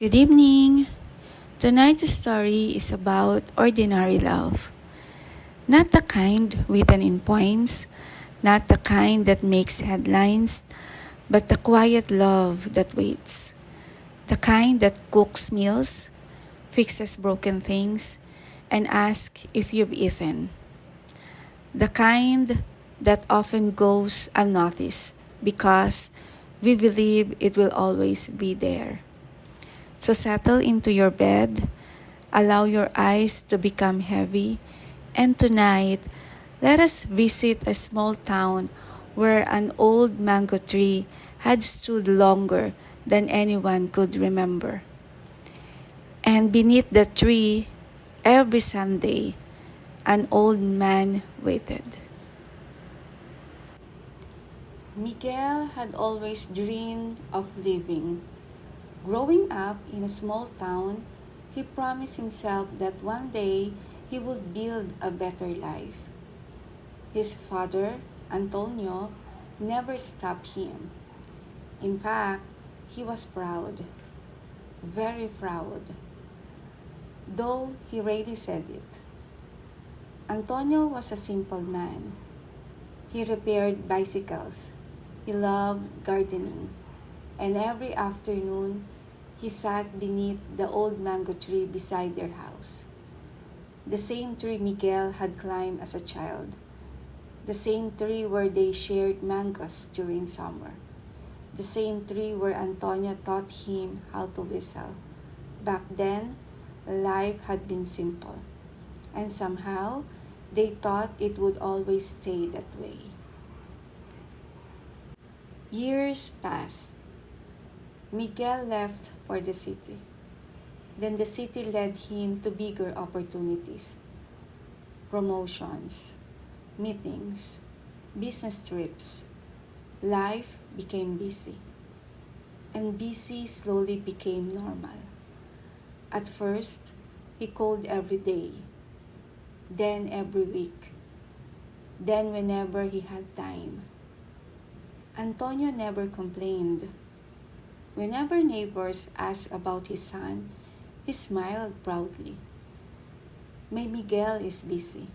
Good evening. Tonight's story is about ordinary love. Not the kind written in poems, not the kind that makes headlines, but the quiet love that waits. The kind that cooks meals, fixes broken things, and asks if you've eaten. The kind that often goes unnoticed because we believe it will always be there. So settle into your bed, allow your eyes to become heavy, and tonight, let us visit a small town where an old mango tree had stood longer than anyone could remember. And beneath the tree, every Sunday, an old man waited. Miguel had always dreamed of living. Growing up in a small town, he promised himself that one day he would build a better life. His father, Antonio, never stopped him. In fact, he was proud, very proud, though he rarely said it. Antonio was a simple man. He repaired bicycles. He loved gardening. And every afternoon, he sat beneath the old mango tree beside their house. The same tree Miguel had climbed as a child. The same tree where they shared mangoes during summer. The same tree where Antonio taught him how to whistle. Back then, life had been simple. And somehow, they thought it would always stay that way. Years passed. Miguel left for the city. Then the city led him to bigger opportunities. Promotions, meetings, business trips. Life became busy. And busy slowly became normal. At first, he called every day. Then every week. Then whenever he had time. Antonio never complained. Whenever neighbors asked about his son, he smiled proudly. My Miguel is busy.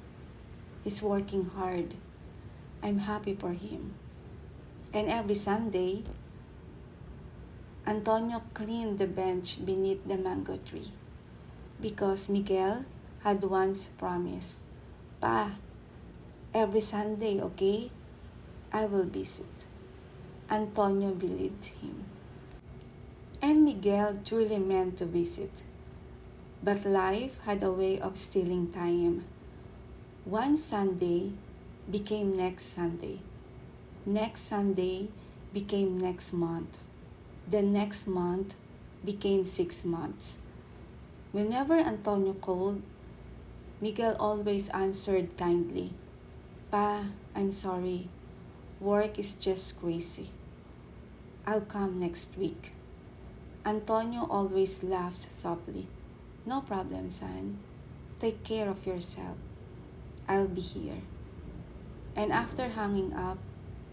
He's working hard. I'm happy for him. And every Sunday, Antonio cleaned the bench beneath the mango tree because Miguel had once promised, Pa, every Sunday, okay? I will visit. Antonio believed him. And Miguel truly meant to visit. But life had a way of stealing time. One Sunday became next Sunday. Next Sunday became next month. The next month became 6 months. Whenever Antonio called, Miguel always answered kindly, Pa, I'm sorry. Work is just crazy. I'll come next week. Antonio always laughed softly. No problem, son. Take care of yourself. I'll be here. And after hanging up,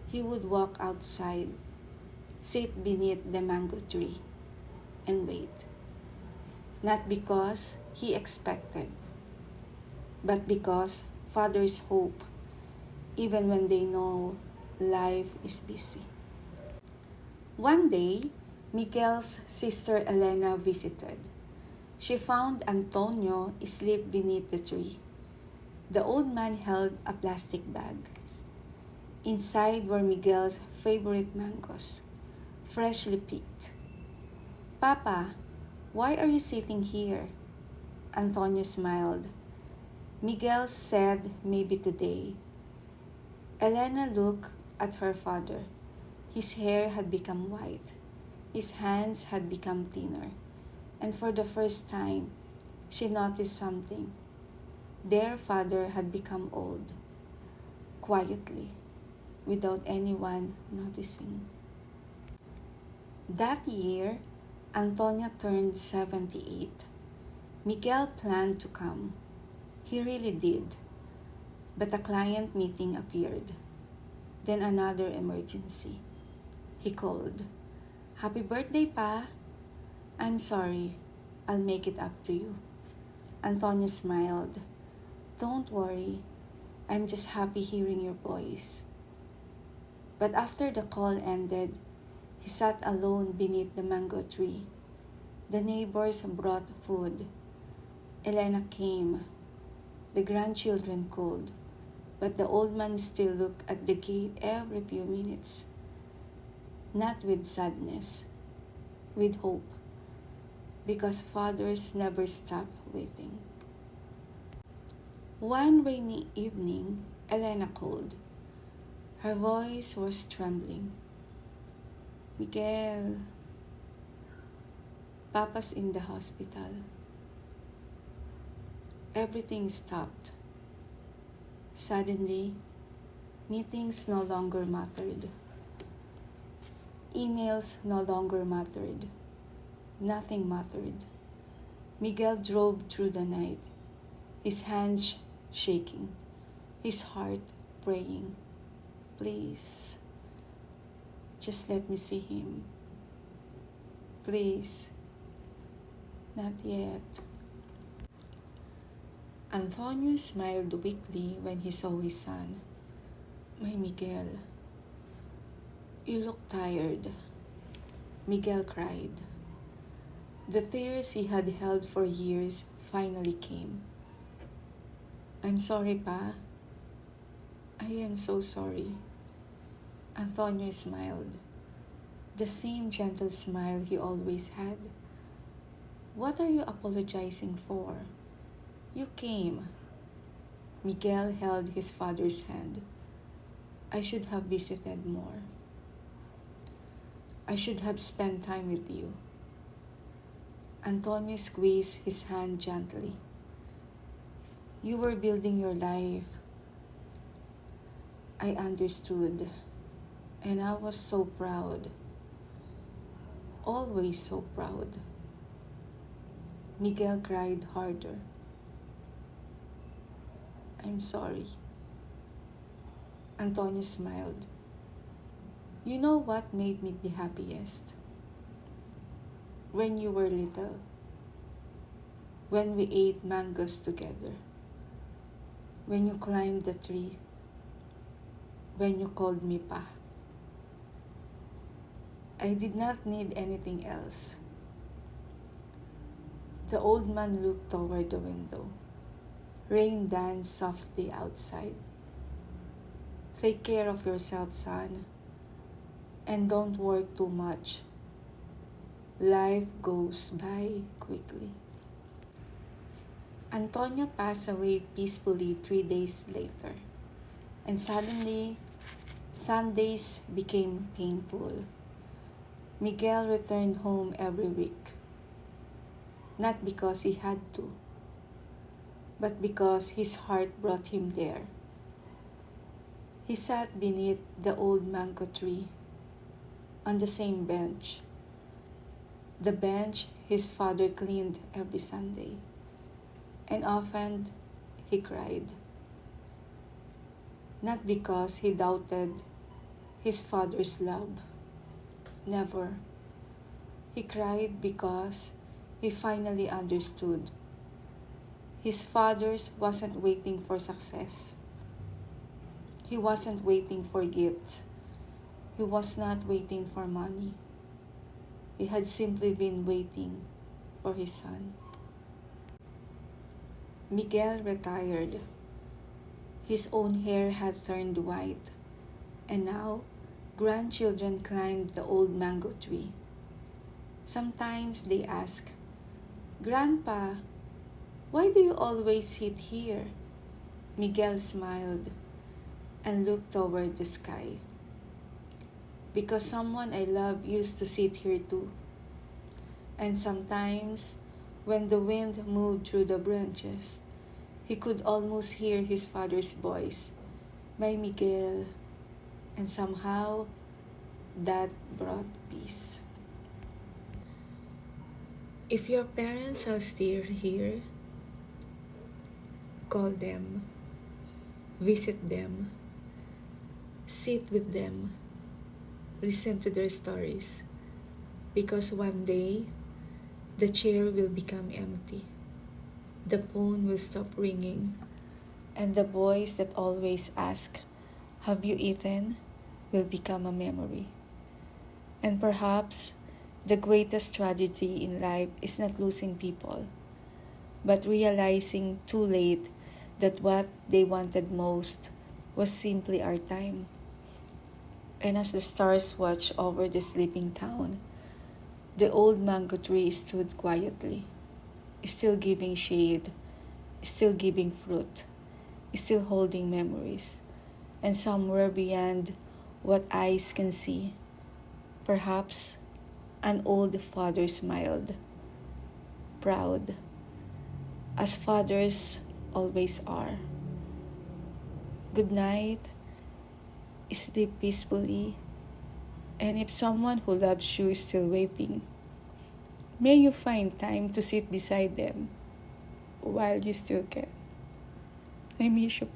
he would walk outside, sit beneath the mango tree, and wait. Not because he expected, but because fathers hope, even when they know life is busy. One day, Miguel's sister Elena visited. She found Antonio asleep beneath the tree. The old man held a plastic bag. Inside were Miguel's favorite mangoes, freshly picked. Papa, why are you sitting here? Antonio smiled. Miguel said maybe today. Elena looked at her father. His hair had become white. His hands had become thinner. And for the first time, she noticed something. Their father had become old, quietly, without anyone noticing. That year, Antonio turned 78. Miguel planned to come. He really did. But a client meeting appeared. Then another emergency. He called, Happy birthday, Pa! I'm sorry. I'll make it up to you. Antonio smiled. Don't worry. I'm just happy hearing your voice. But after the call ended, he sat alone beneath the mango tree. The neighbors brought food. Elena came. The grandchildren called. But the old man still looked at the gate every few minutes. Not with sadness, with hope. Because fathers never stop waiting. One rainy evening, Elena called. Her voice was trembling. Miguel, Papa's in the hospital. Everything stopped. Suddenly, meetings no longer mattered. Emails no longer mattered. Nothing mattered. Miguel drove through the night, his hands shaking, his heart praying. Please, just let me see him. Please, not yet. Antonio smiled weakly when he saw his son. My Miguel, you look tired. Miguel cried. The tears he had held for years finally came. I'm sorry, Pa. I am so sorry. Antonio smiled. The same gentle smile he always had. What are you apologizing for? You came. Miguel held his father's hand. I should have visited more. I should have spent time with you. Antonio squeezed his hand gently. You were building your life. I understood, and I was so proud. Always so proud. Miguel cried harder. I'm sorry. Antonio smiled. You know what made me the happiest? When you were little. When we ate mangoes together. When you climbed the tree. When you called me Pa. I did not need anything else. The old man looked toward the window. Rain danced softly outside. Take care of yourself, son. And don't work too much. Life goes by quickly. Antonio passed away peacefully 3 days later. And suddenly, Sundays became painful. Miguel returned home every week. Not because he had to, but because his heart brought him there. He sat beneath the old mango tree, on the same bench. The bench his father cleaned every Sunday. And often he cried. Not because he doubted his father's love. Never. He cried because he finally understood. His father wasn't waiting for success. He wasn't waiting for gifts. He was not waiting for money. He had simply been waiting for his son. Miguel retired. His own hair had turned white, and now grandchildren climbed the old mango tree. Sometimes they ask, Grandpa, why do you always sit here? Miguel smiled and looked toward the sky. Because someone I love used to sit here too. And sometimes, when the wind moved through the branches, he could almost hear his father's voice, My Miguel. And somehow, that brought peace. If your parents are still here, call them, visit them, sit with them, listen to their stories, because one day The chair will become empty. The phone will stop ringing. And the voice that always asks, "Have you eaten?" will become a memory. And perhaps the greatest tragedy in life is not losing people, but realizing too late that what they wanted most was simply our time. And as the stars watched over the sleeping town, the old mango tree stood quietly, still giving shade, still giving fruit, still holding memories. And somewhere beyond what eyes can see, perhaps an old father smiled, proud, as fathers always are. Good night, sleep peacefully, and if someone who loves you is still waiting, may you find time to sit beside them while you still can. I miss you.